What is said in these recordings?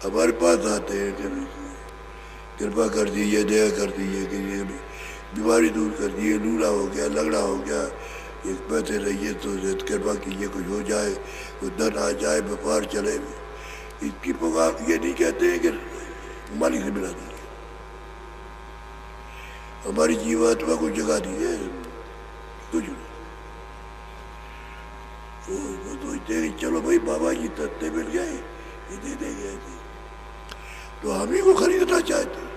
ہمارے پاس آتے ہیں کہ کرپا کر دیجیے، دیا کر دیجیے کہ یہ بیماری دور کر دیجیے، لولا ہو گیا، لنگڑا ہو گیا، ایک بیٹھے رہیے تو کرپا کیجیے کچھ ہو جائے، کچھ دن آ جائے، وپار چلے۔ اس کی پکار یہ نہیں کہتے ہیں کہ مالک سے ملا دیجیے، ہماری جیواتما کو جگہ دیجیے، کچھ نہیں۔ وہ سوچتے ہیں کہ چلو بھائی بابا جی تتے مل گئے، یہ دے دیں گے، تو ہم ہی کو خریدنا چاہتے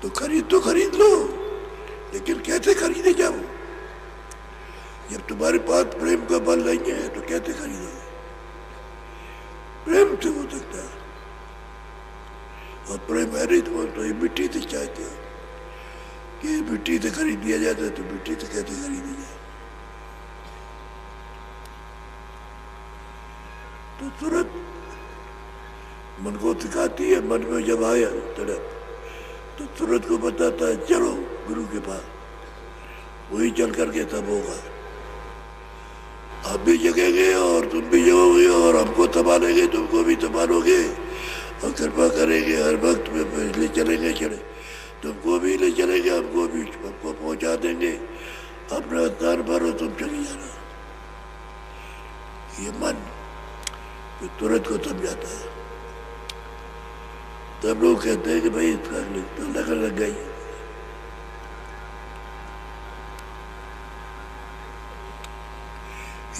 تو خرید لو، لیکن کیسے خریدے جاؤ؟ جب تمہارے پاس پریم کا بل نہیں ہے تو کیسے خریدو گے؟ پریم سے ہو سکتا ہے، اور پریم ہے نہیں تو یہ مٹی سے چاہتے ہو کہ مٹی سے خرید لیا جاتا ہے، تو مٹی سے کیسے خریدی جائے؟ تو ترنت من کو سکھاتی ہے، من میں جب آیا تڑپ تو ترنت کو بتاتا ہے چلو گرو کے پاس، وہی چل کر کے تب ہوگا۔ آپ بھی جگیں گے اور تم بھی جگو گے، اور ہم کو سنبھالیں گے، تم کو بھی سنبھالو گے، اور کرپا کریں گے، ہر وقت میں لے چلیں گے، تم کو بھی لے چلیں گے، ہم کو بھی ہم کو پہنچا دیں گے، اپنا دار بھرو، تم چلی جانا۔ یہ من ترنت کو سمجھاتا ہے۔ تب لوگ کہتے ہیں کہ بھائی اس کا تو لگ گئی۔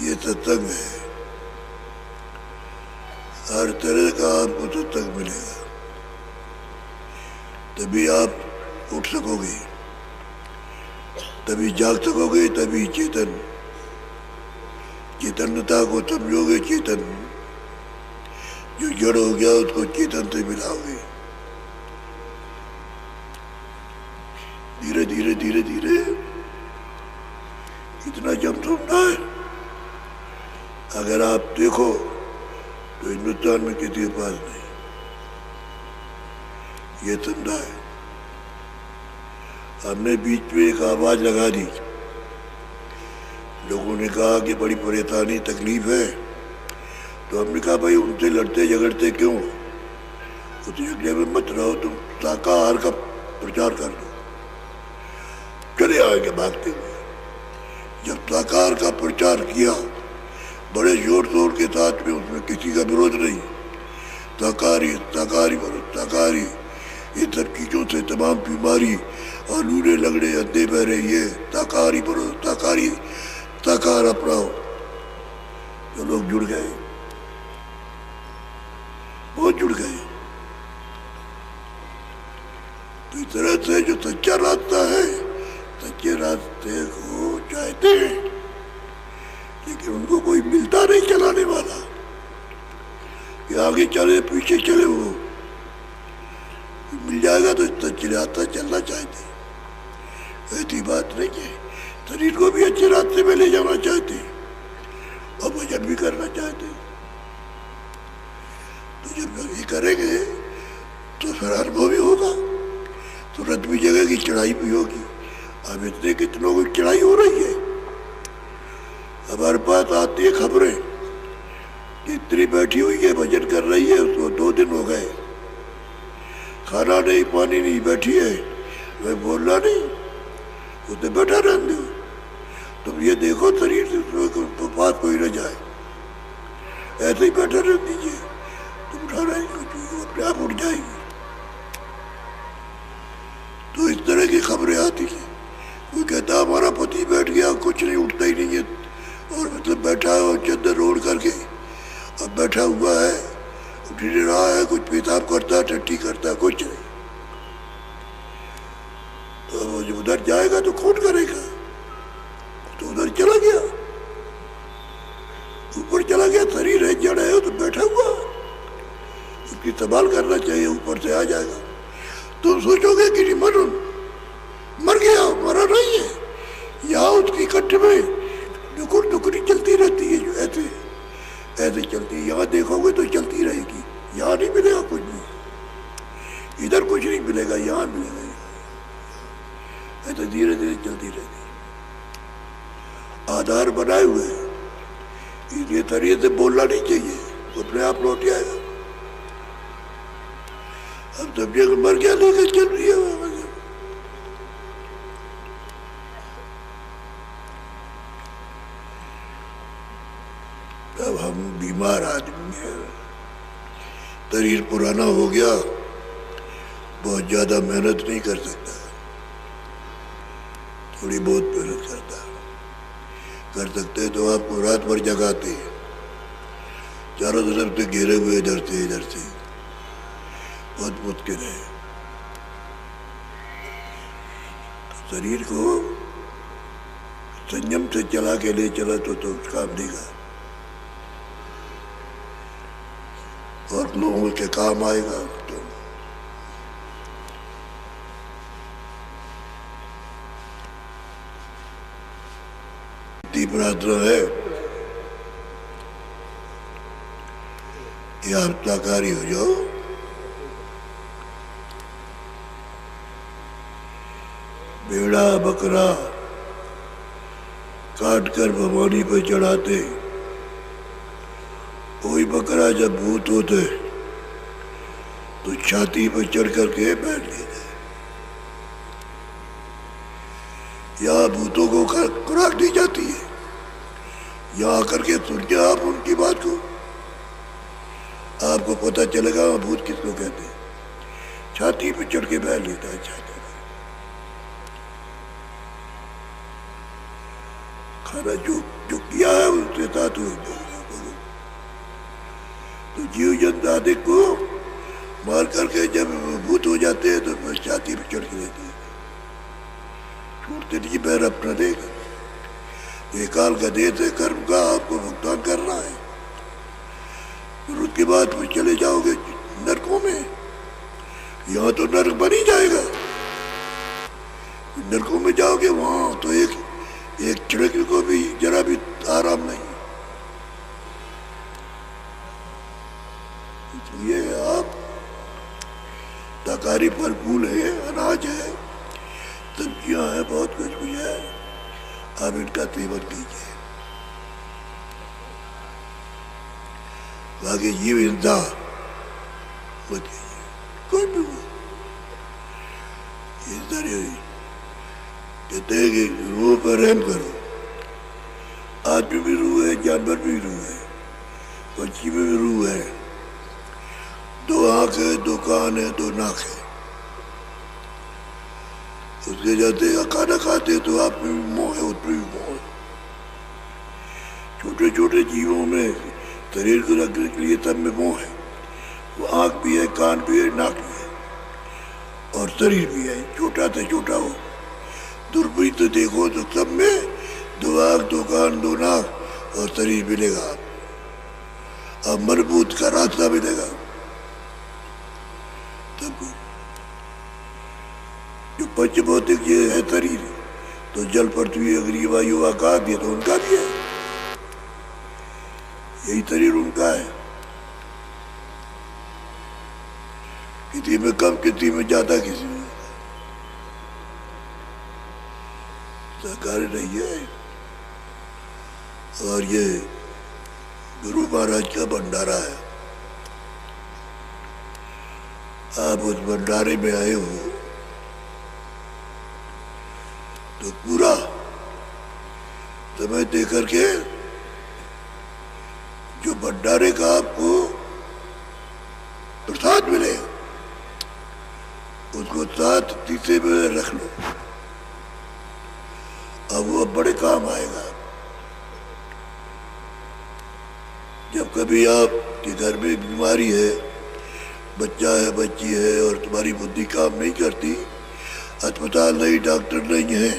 یہ ستسنگ ہے، ہر طرح کا آپ کو ستسنگ ملے گا، تبھی آپ اٹھ سکو گے، تبھی جاگ سکو گے، تبھی چیتنتا کو سمجھو گے۔ چیتن جو جڑ ہو گیا اس کو چیتن سے ملاؤ گے، دھیرے دھیرے دھیرے دھیرے۔ اتنا جم سننا ہے، اگر آپ دیکھو تو ہندوستان میں کسی کے پاس نہیں، یہ سننا ہے۔ ہم نے بیچ میں ایک آواز لگا دی، لوگوں نے کہا کہ بڑی پریشانی تکلیف ہے، تو ہم نے کہا بھائی ان سے لڑتے جھگڑتے کیوں؟ اس جھگڑے میں مت رہو، تم شاکاہار کا پرچار کر دو۔ چلے آئیں گے بھاگتے ہوئے۔ جب شاکاہار کا پرچار کیا بڑے زور شور کے ساتھ میں، اس میں کسی کا وروධ نہیں، شاکاہاری شاکاہاری شاکاہاری، یہ سب چیزوں سے تمام بیماری اور لولے لگڑے اندھے بہرے، یہ شاکاہاری بولو، شاکاہاری شاکاہار اپناؤ۔ جو لوگ جڑ گئے، بہت جڑ گئے۔ تو اس طرح سے جو سچا راستہ ہے، سچے راستے کو چاہتے ہیں، لیکن ان کو کوئی ملتا نہیں چلانے والا، کہ آگے چلے پیچھے چلے۔ وہ مل جائے گا تو سچے راستہ چلنا چاہتے، ایسی بات نہیں ہے۔ شریر کو بھی اچھے راستے میں لے جانا چاہتے اور بھجن بھی کرنا چاہتے۔ تو جب یہ کریں گے تو پھر انبھو بھی ہوگا، ترنت بھی جگہ کی چڑھائی بھی ہوگی۔ اب اتنے کتنوں کی چڑھائی ہو رہی ہے، ہمارے پاس آتی ہے خبریں کہ اتنی بیٹھی ہوئی ہے بھجن کر رہی ہے، اس کو 2 دن ہو گئے، کھانا نہیں پانی نہیں، بیٹھی ہے، میں بولنا نہیں، اسے بیٹھا رہنے دو۔ تم یہ دیکھو شریر سے پاس کوئی نہ جائے، ایسے ہی بیٹھا رہ دیجیے، تم اٹھا رہے گے اپنے آپ اٹھ جائے گی۔ تو اس طرح کی خبریں آتی ہیں۔ کوئی کہتا ہمارا پتی بیٹھ گیا، کچھ نہیں، اٹھتا ہی نہیں ہے، اور مطلب بیٹھا ہے اور چادر اوڑھ کر کے اب بیٹھا ہوا ہے، اٹھ نہیں رہا ہے، کچھ پیشاب کرتا ہے، ٹٹی کرتا ہے، کچھ نہیں۔ تو وہ جب ادھر جائے گا تو کون کرے گا؟ تو ادھر چلا گیا، اوپر چلا گیا، شریر ہے، جڑ ہے، تو بیٹھا ہوا، اس کی سنبھال کرنا چاہیے، اوپر سے آ جائے گا۔ تم سوچو گے کہ مر گیا، مرا نہیں ہے، یہاں اس کی کٹھ میں نکر نکری چلتی رہتی ہے، جو ایسے چلتی ہے، یہاں دیکھو گے تو چلتی رہے گی، یہاں نہیں ملے گا کچھ بھی، ادھر کچھ نہیں ملے گا، یہاں ملے گا، ایسے دھیرے دھیرے چلتی رہتی ہے۔ آدھار بنائے ہوئے ہیں، اس لیے طریقے سے بولنا نہیں چاہیے، وہ اپنے آپ لوٹ آئے گا. اب سمجھے کہ مر گیا لے کے چل رہی ہے. اب ہم بیمار آدمی ہیں, شریر پرانا ہو گیا, بہت زیادہ محنت نہیں کر سکتا, تھوڑی بہت محنت کرتا کر سکتے تو آپ کو رات بھر جگاتے ہیں, چاروں طرف سے گھیرے ہوئے ادھر سے, بہت مشکل ہے. شریر کو سنجم سے چلا کے لے چلا تو کام دے گا اور لوگوں کے کام آئے گا. تو پرارتھنا ہے کہ آپ ساکاری ہو جاؤ. بیڑا بکرا کاٹ کر بھوانی پہ چڑھاتے, کوئی بکرا جب بھوت ہوتے تو چھاتی پہ چڑھ کر کے بیٹھ لیتے. یہاں بھوتوں کو خوراک دی جاتی ہے, یہاں کر کے سن کے آپ ان کی بات کو, آپ کو پتہ چلے گا بھوت کس کو کہتے ہیں. چھاتی پہ چڑھ کے بیٹھ لیتا ہے. چھاتی کھانا جو کیا ہے اس کے ساتھ تو جیو جنتو کو مار کر کے جب بھوت ہو جاتے ہیں تو پھر چھاتی پہ چڑھ کے رہتے ہیں, چھوڑتے نہیں. پیر اپنا دے گا, یہ کال کا دیت ہے, کرم کا آپ کو بھگتان کرنا ہے. پھر اس کے بعد پھر چلے جاؤ گے نرکوں میں. یہاں تو نرک بن ہی جائے گا, نرکوں میں جاؤ گے وہاں تو ایک چڑک کو بھی ذرا بھی آرام نہیں. اس لیے آپ ترکاری پھل پھول ہے, اناج ہے, سبزیاں ہیں, بہت کچھ بھی ہے, آپ ان کا سیون کیجیے. باقی جیو ہنسا مت کیجیے, کوئی بھی ہو. کہتے ہیں کہ روح پر رحم کرو. آدمی بھی روح ہے, جانور بھی روح ہے, پنچھی میں بھی روح ہے. دو آنکھ ہے, دو کان ہے, دو ناک ہے. اس کے جاتے کھانا کھاتے تو آپ میں بھی موہ ہے, اس میں بھی موہ ہے. چھوٹے چھوٹے جیووں میں شریر کو رکھنے کے لیے سب میں موہ ہے. وہ آنکھ بھی ہے, کان بھی ہے, ناک بھی ہے, اور شریر بھی ہے. چھوٹا سے چھوٹا ہو, دوربین سے دیکھو تو سب میں دو آنکھ, دو کان, دو ناک اور شریر ملے گا. اب مربوط کا راستہ ملے گا. جو پنچ بھوتک یہ ہے شریر, تو جل پرتھوی اگنی وایو آکاش یہ تو ان کا بھی ہے. یہی شریر ان کا ہے. کسی میں کم, کسی میں زیادہ, کسی میں سرکاری نہیں ہے. اور یہ گرو مہاراج کا بھنڈارا ہے. آپ اس بھنڈارے میں آئے ہو تو پورا سمے دے کر کے جو بھنڈارے کا آپ کو پرساد ملے اس کو ساتھ تیسے میں رکھ لو. اب وہ بڑے کام آئے گا. جب کبھی آپ کے گھر میں بیماری ہے, بچہ ہے, بچی ہے, اور تمہاری بدھی کام نہیں کرتی, اسپتال نہیں, ڈاکٹر نہیں ہے,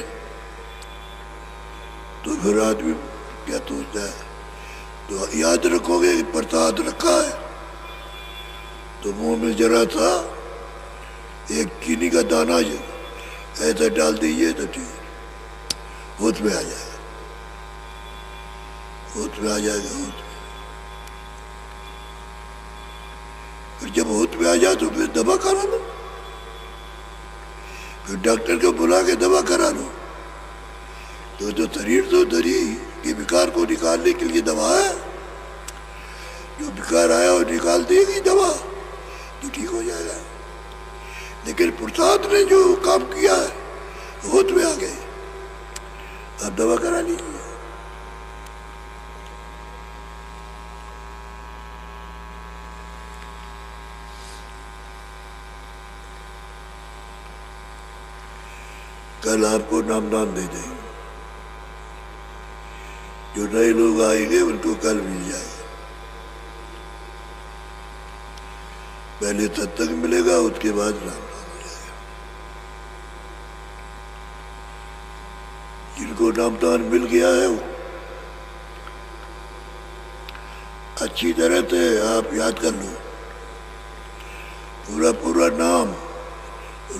تو پھر آدمی کیا سوچتا ہے؟ تو یاد رکھو گے کہ پرساد رکھا ہے تو منہ میں ذرا سا ایک چینی کا دانہ ایسا ڈال دیجیے تو ٹھیک ہوش میں آ جائے گا. ہوش میں آ جائے گا. ہوش میں پھر جب ہوش میں آ جائے تو پھر دوا کرا لو, پھر ڈاکٹر کو بلا کے دوا کرا لو. تو جو شریر کے بیکار کو نکالنے کے لیے دوا ہے, جو بخار آیا وہ نکال دے گی دوا تو ٹھیک ہو جائے گا، لیکن پرساد نے جو کام کیا ہے وہ تمہیں آ گئے، آپ دوا کرا لیجیے۔ کل آپ کو نامدان دے دیں، جو نئے لوگ آئیں گے ان کو کل مل جائے گا، پہلے ستسنگ ملے گا اس کے بعد نامدان ہو جائے گا۔ جن کو نامدان مل گیا ہے وہ اچھی طرح سے آپ یاد کر لو، پورا نام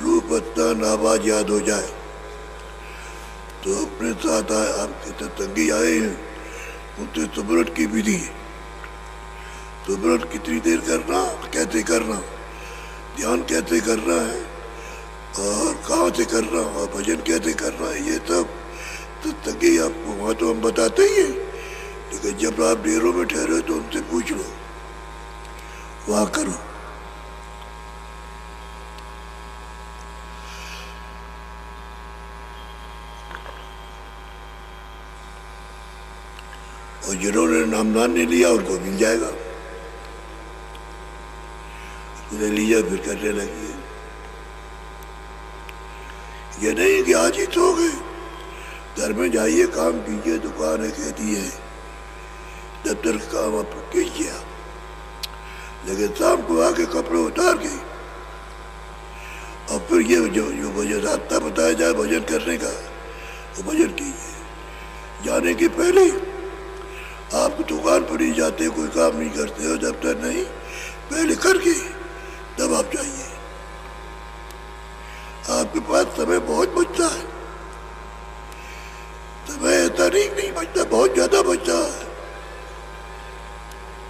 روپ ستان آواز یاد ہو جائے تو اپنے ساتھ آپ کے ستسنگی آئے ہیں ان سے سمرن کی ودھی، سمرن کتنی دیر کرنا، کیسے کرنا، دھیان کیسے کرنا ہے اور کہاں سے کرنا اور بھجن کیسے کرنا ہے، یہ سب ستسنگی آپ کو وہاں تو ہم بتاتے ہی ہیں، لیکن جب آپ ڈیروں میں ٹھہرے تو ان سے پوچھ لو، وہاں کرو۔ اور جنہوں نے نامدان نہیں لیا ان کو مل جائے گا، انہیں لیا پھر کرنے لگیے، یہ نہیں کہ آج ہی سو گئے، گھر میں جائیے کام کیجیے، دکانیں کہتی ہے دفتر کا کام آپ کیجیے، لیکن شام کو آ کے کپڑے اتار کے اور پھر یہ جو بھجن راستہ بتایا جائے بھجن کرنے کا وہ بھجن کیجیے۔ جانے کے پہلے آپ دکان پر ہی جاتے، کوئی کام نہیں کرتے ہو، دفتر نہیں، پہلے کر کے تب آپ جائیے، آپ کے پاس سمے بہت بچتا ہے، سمے ایسا نہیں بچتا، بہت زیادہ بچتا ہے،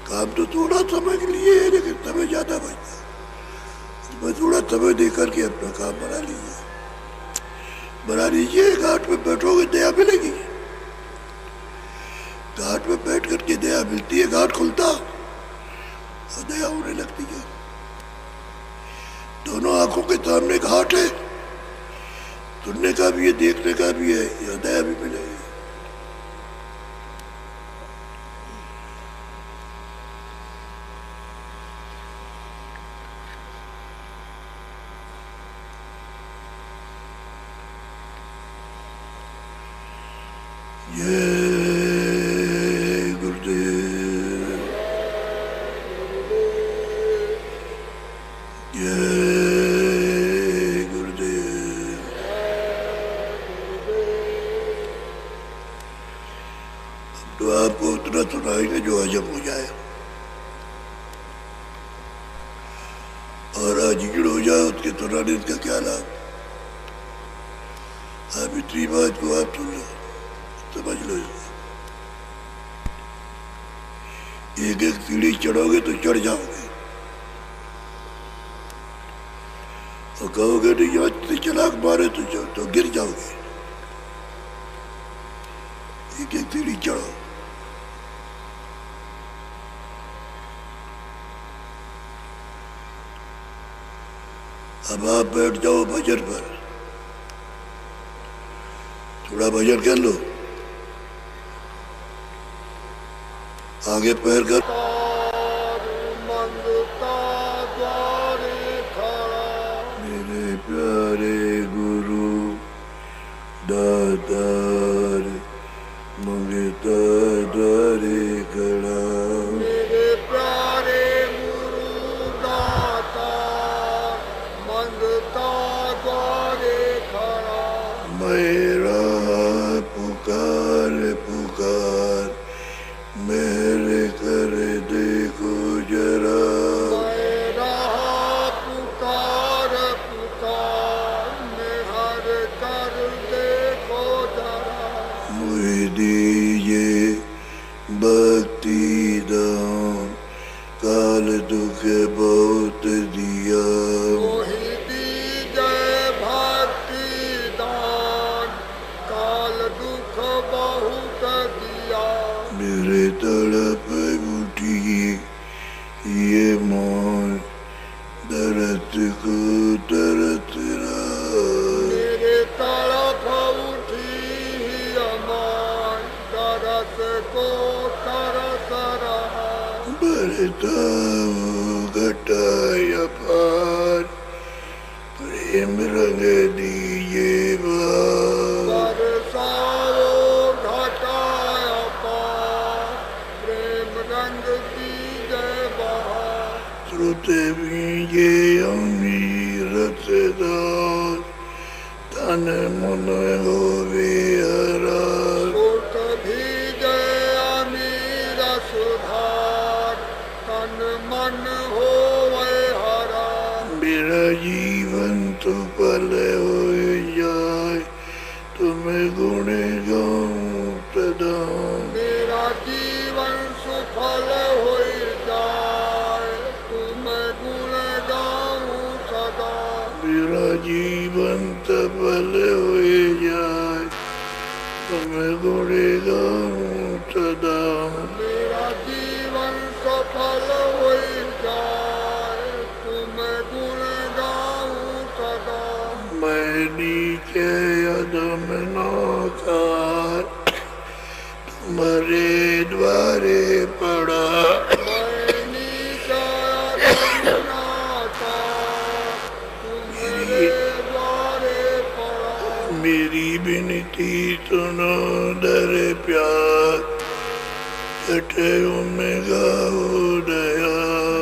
کام تو تھوڑا سمے کے لیے ہے لیکن سمے زیادہ بچتا ہے، اس میں تھوڑا سمے دے کر کے اپنا کام بنا لیجیے۔ گھاٹ پہ بیٹھو گے دیا ملے گی، گھاٹ پہ بیٹھ کر کے دیا ملتی ہے، گھاٹ کھلتا اور دیا ہونے لگتی ہے، دونوں آنکھوں کے سامنے گھاٹ ہے، سننے کا بھی ہے، دیکھنے کا بھی ہے، یا دیا بھی ملے گی۔ تو آپ کو اتنا سنائیں گے جو ہجم ہو جائے اور آجیڑ ہو جائے، اس کے سنانے کا کیا لابھ؟ آپ اتنی بات کو آپ سن لو، سمجھ لو، ایک ایک سیڑھی چڑھو گے تو چڑھ جاؤ گے، اور کہو گے نہیں یہاں سے چلاک مارے تو گر جاؤ گے، ایک ایک سیڑھی چڑھو۔ اب آپ بیٹھ جاؤ بھجن پر، تھوڑا بھجن کر لو، آگے پیر کر میرے پیارے گرو دادار منگتا دارے کھڑا، میرے پیارے گرو داتا منگتا دوارے کھڑا، میرا پکار میرے کر دیکھو ذرا، میرا پکار مہر کر دیکھو ذرا، مجھے دیجیے بھکتی دان، کال دکھ بہت دیا، وہی دیجے بھکتی دان، کال دکھ بہت دیا، میرے تڑپ اٹھی یہ موج درد کو درد رہا میرے طرف اٹھی ہی امان درس کو ترس رہا برتا گھٹایا پار پریم رنگ دیجیے بار برساؤ گھٹایا پار پریم رنگ دیجے بہار سروتے بھیجے امیرت دار تن من ہوئے حرار سرت بھیجے امیر سدھار تن من ہوئے ہرا میرا جیون تو پل ہو جائے تمہیں گنے گاؤں سدا میرا جیون سفل ہو جائے تمہیں گن گاؤں سدا میرا جیون تو پل ہو جائے تمہیں گنے گاؤں سدا میرا جیون سفل ہو جائے تمہیں گن گاؤں سدا میں نیچے عدم ناکار تمہارے دوارے پڑا میں نیچے آتا تمہارے دوارے پڑا میری بنتی سنو در پیار چھٹے میں گاؤ دیا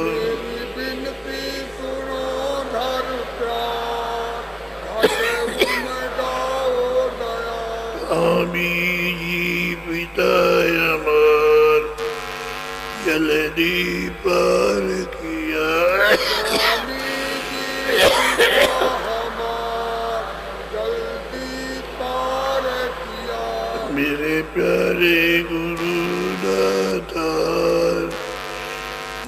میری بنتی سنو دھر پیار گھٹے میں گاؤ دیا آبی جی پتا ہمار جلدی پار کیا سوامی جی پتا ہمار جلدی پار کیا میرے پیارے گرو داتار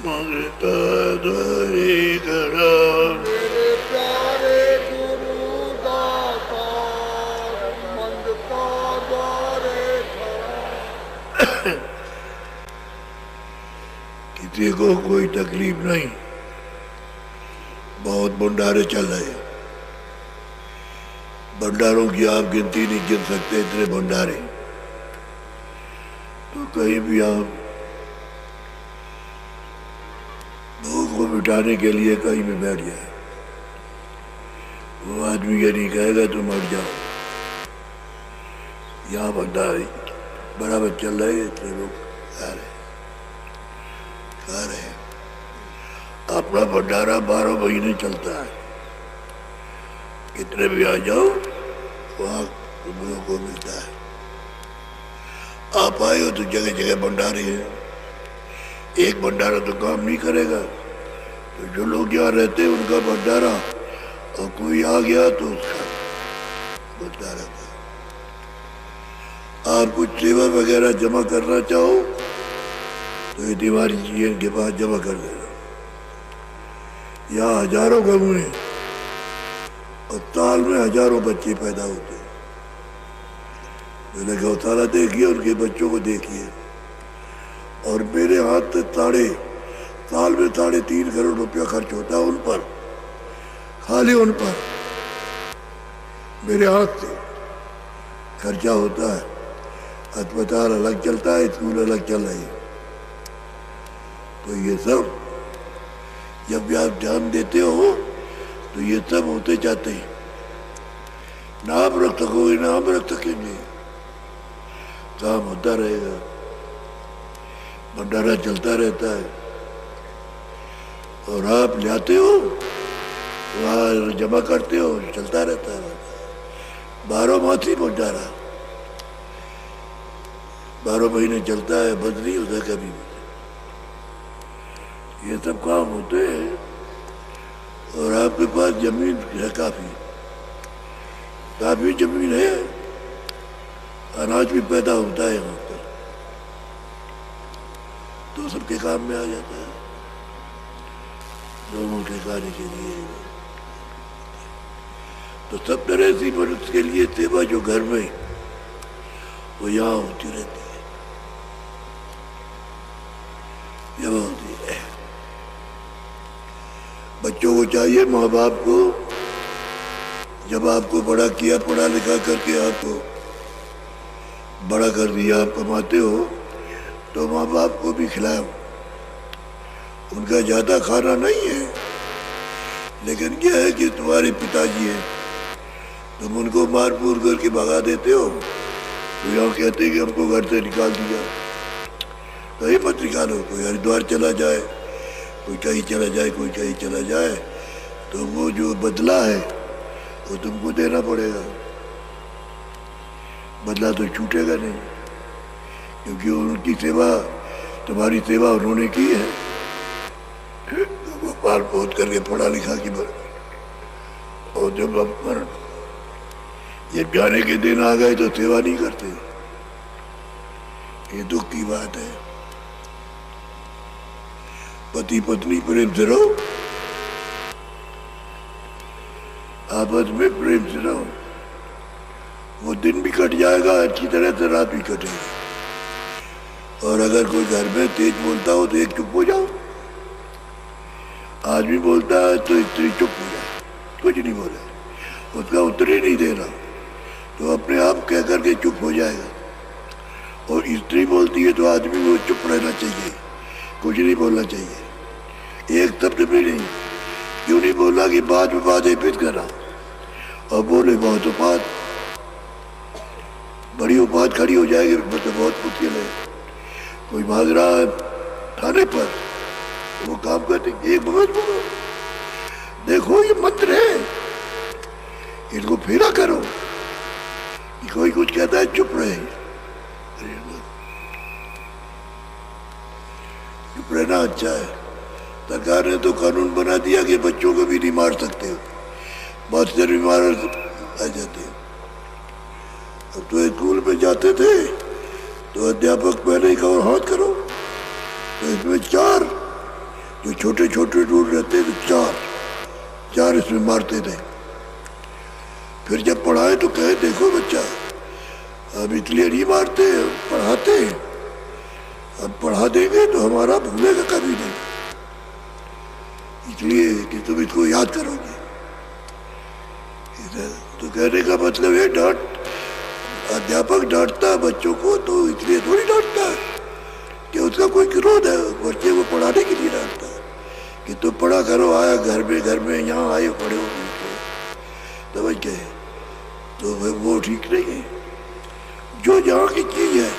مانگتا دوارے گھڑا میرے پیارے گرو داتار منگتا دوارے کھڑا کسی کو کوئی تکلیف نہیں بہت بھنڈارے چل رہے ہیں بھنڈاروں کی آپ گنتی نہیں گن سکتے اتنے بھنڈارے تو کہیں بھی آپ بھوک کو مٹانے کے لیے کہیں بھی بیٹھ جائے وہ آدمی یہ نہیں کہے گا تم ہٹ جاؤ یہاں بھنڈارے برابر چل رہے ہیں اتنے لوگ کھا رہے ہیں اپنا بھنڈارا 12 مہینے چلتا ہے کتنے بھی آ جاؤ وہاں تم لوگوں کو ملتا ہے آپ آئے ہو تو جگہ جگہ بھنڈارے ہیں ایک بھنڈارا تو کام نہیں کرے گا تو جو لوگ یہاں رہتے ہیں ان کا بھنڈارا اور کوئی آ گیا تو اس کا بھنڈارا تھا آپ کچھ سیوا وغیرہ جمع کرنا چاہو تو یہ تمہاری چیزیں ان کے پاس جمع کر دینا یہاں ہزاروں گاؤں ہیں اور سال میں ہزاروں بچے پیدا ہوتے ہیں میں نے گوشالہ دیکھیے ان کے بچوں کو دیکھیے اور میرے ہاتھ سال میں 3.5 کروڑ روپیہ خرچ ہوتا ہے ان پر خالی ان پر میرے ہاتھ سے خرچہ ہوتا ہے اسپتال الگ چلتا ہے اسکول الگ چل رہے ہیں تو یہ سب جب بھی آپ دھیان دیتے ہو تو یہ سب ہوتے جاتے ہیں نہ آپ رکھ سکو گے نہ آپ رکھ سکیں گے کام ہوتا رہے گا بھنڈارا چلتا رہتا ہے اور آپ لاتے ہو وہاں جمع کرتے ہو چلتا رہتا ہے 12 ماسی بھنڈارا 12 مہینے چلتا ہے بند نہیں ہوتا کبھی بھی یہ سب کام ہوتے ہیں اور آپ کے پاس زمین ہے کافی زمین ہے اناج بھی پیدا ہوتا ہے یہاں پر تو سب کے کام میں آ جاتا ہے لوگوں کے کھانے کے لیے تو سب طرح سے اس کے لیے سیوا جو گھر میں وہ یہاں ہوتی رہتی ہے یہ ہوتی ہے بچوں کو چاہیے ماں باپ کو جب آپ کو بڑا کیا پڑھا لکھا کر کے آپ کو بڑا کر دیا آپ کماتے ہو تو ماں باپ کو بھی کھلاؤ. ان کا زیادہ کھانا نہیں ہے لیکن کیا ہے کہ تمہارے پتا جی ہیں تم ان کو مار پور کر کے بھگا دیتے ہو تو یہاں کہتے ہیں کہ ہم کو گھر سے نکال دیا. کہیں مت نکالو. کوئی ہریدوار چلا جائے کوئی کہیں چلا جائے کوئی کہیں چلا جائے تو وہ جو بدلہ ہے وہ تم کو دینا پڑے گا. بدلہ تو چھوٹے گا نہیں کیونکہ ان کی سیوا تمہاری سیوا انہوں نے کی ہے. وہ پال پوت کر کے پڑھا لکھا کی اور جب اب پر یہ جانے کے دن آ گئے تو سیوا نہیں کرتے. یہ دکھ کی بات ہے. پتی پتنی پریم سے رہو آپس میں پریم سے رہو. وہ دن بھی کٹ جائے گا اچھی طرح سے رات بھی کٹے گی. اور اگر کوئی گھر میں تیز بولتا ہو تو ایک چپ ہو جاؤ. آدمی بولتا ہے تو استری چپ ہو جائے کچھ نہیں بولا اس کا اتر ہی نہیں دینا تو اپنے آپ کہہ کر کے چپ ہو جائے گا. اور استری بولتی ہے تو آدمی کو چپ رہنا چاہیے کچھ نہیں بولنا چاہیے. ایک شبد بھی نہیں. کیوں نہیں بولا کہ بات میں بات پت کرا اور بولے بہت بات بڑی بات کھڑی ہو جائے گی مطلب بہت مشکل ہے. کوئی بھاگ رہا ہے تھانے پر وہ کام کرتے ایک بات بولو دیکھو یہ منتر ہے ان کو پھیرا کرو. کوئی کچھ کہتا ہے چپ رہے. چپ رہنا اچھا ہے. سرکار نے تو قانون بنا دیا کہ بچوں کو بھی نہیں مار سکتے. بہت سے بیمار آ جاتے ہیں. اب تو اسکول میں جاتے تھے تو ادھیاپک پہلے ہی کہو ہاتھ کرو تو اس میں 4 جو چھوٹے چھوٹے ڈور رہتے تو 4 اس میں مارتے تھے. پھر جب پڑھائے تو کہے دیکھو بچہ اب اس لیے نہیں مارتے پڑھاتے اب پڑھا دیں گے تو ہمارا بھولے گا کبھی نہیں اس لیے کہ تم اس کو یاد کرو گے. تو کہنے کا مطلب ہے ادھیاپک ڈانٹتا ہے بچوں کو تو اس لیے تھوڑی ڈانٹتا ہے کہ اس کا کوئی کرودھ ہے. بچے کو پڑھانے کے لیے ڈانٹتا ہے کہ تم پڑھا کرو. آیا گھر میں یہاں آئے پڑھے ہو سمجھ گئے تو وہ ٹھیک نہیں ہے. جو جہاں کی چیز ہے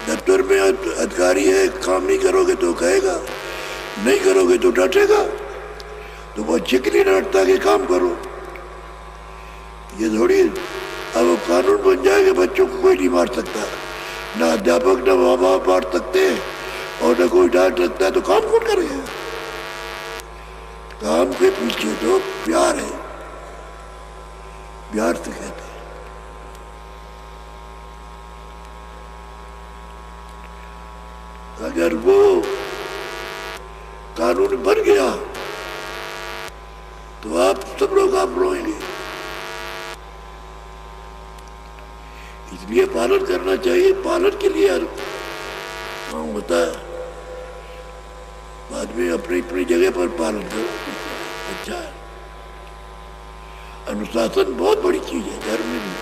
دفتر میں ادھکاری ہے کام نہیں کرو گے تو کہے گا نہیں کرو گے تو ڈانٹے گا. تو وہ اچھے کے لیے ڈانٹتا کہ کام کرو. یہ تھوڑی اب قانون بن جائے کہ بچوں کو کوئی نہیں مار سکتا. نہ ادھیاپک نہ ماں باپ مار سکتے اور نہ کوئی ڈانٹ سکتا ہے تو کام کون کرے گا. کام کے پیچھے تو پیار ہے. پیار سے کہتے ہیں. اگر وہ قانون بن گیا تو آپ سب لوگ آپ روئیں گے. اس لیے پالن کرنا چاہیے. پالن کے لیے کام ہوتا ہے. بعد میں اپنی اپنی جگہ پر پالن کرو اچھا ہے. انوشاسن بہت بڑی چیز ہے. گھر میں بھی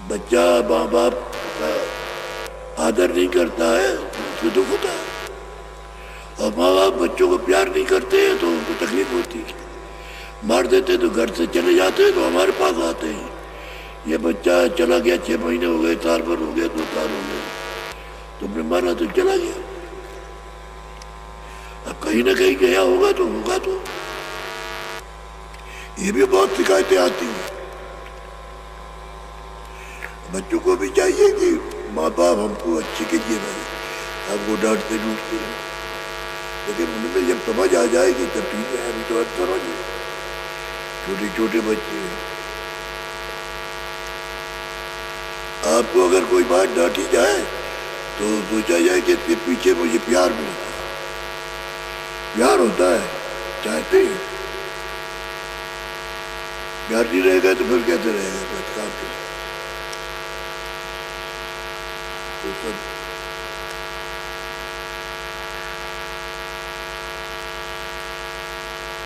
بچہ ماں باپ کا آدر نہیں کرتا ہے اس کو دکھ ہوتا ہے اور ماں باپ بچوں کو پیار نہیں کرتے ہیں تو ان کو تکلیف ہوتی ہے. مار دیتے تو گھر سے چلے جاتے ہیں تو ہمارے پاس آتے ہیں. یہ بچہ چلا گیا 6 مہینے ہو گئے سال بھر ہو گیا 2 سال ہو گئے تم نے مارا تو چلا گیا. اب کہیں نہ کہیں گیا ہوگا تو یہ بھی بہت شکایتیں آتی ہیں. بچوں کو بھی چاہیے کہ ماں باپ ہم کو اچھے کیجیے بھائی ہم کو ڈانٹتے ڈوٹتے ہیں لیکن ان میں جب سمجھ آ جائے گی تب ٹھیک ہے. ابھی تو سمجھ چھوٹے چھوٹے بچے ہیں. آپ کو اگر کوئی بات ڈانٹی جائے تو سوچا جائے کہ اس کے پیچھے مجھے پیار ملتا ہے. پیار ہوتا ہے چاہتے ہیں. پیار نہیں رہے گا تو پھر کیسے رہے گا بس کام کے تو سب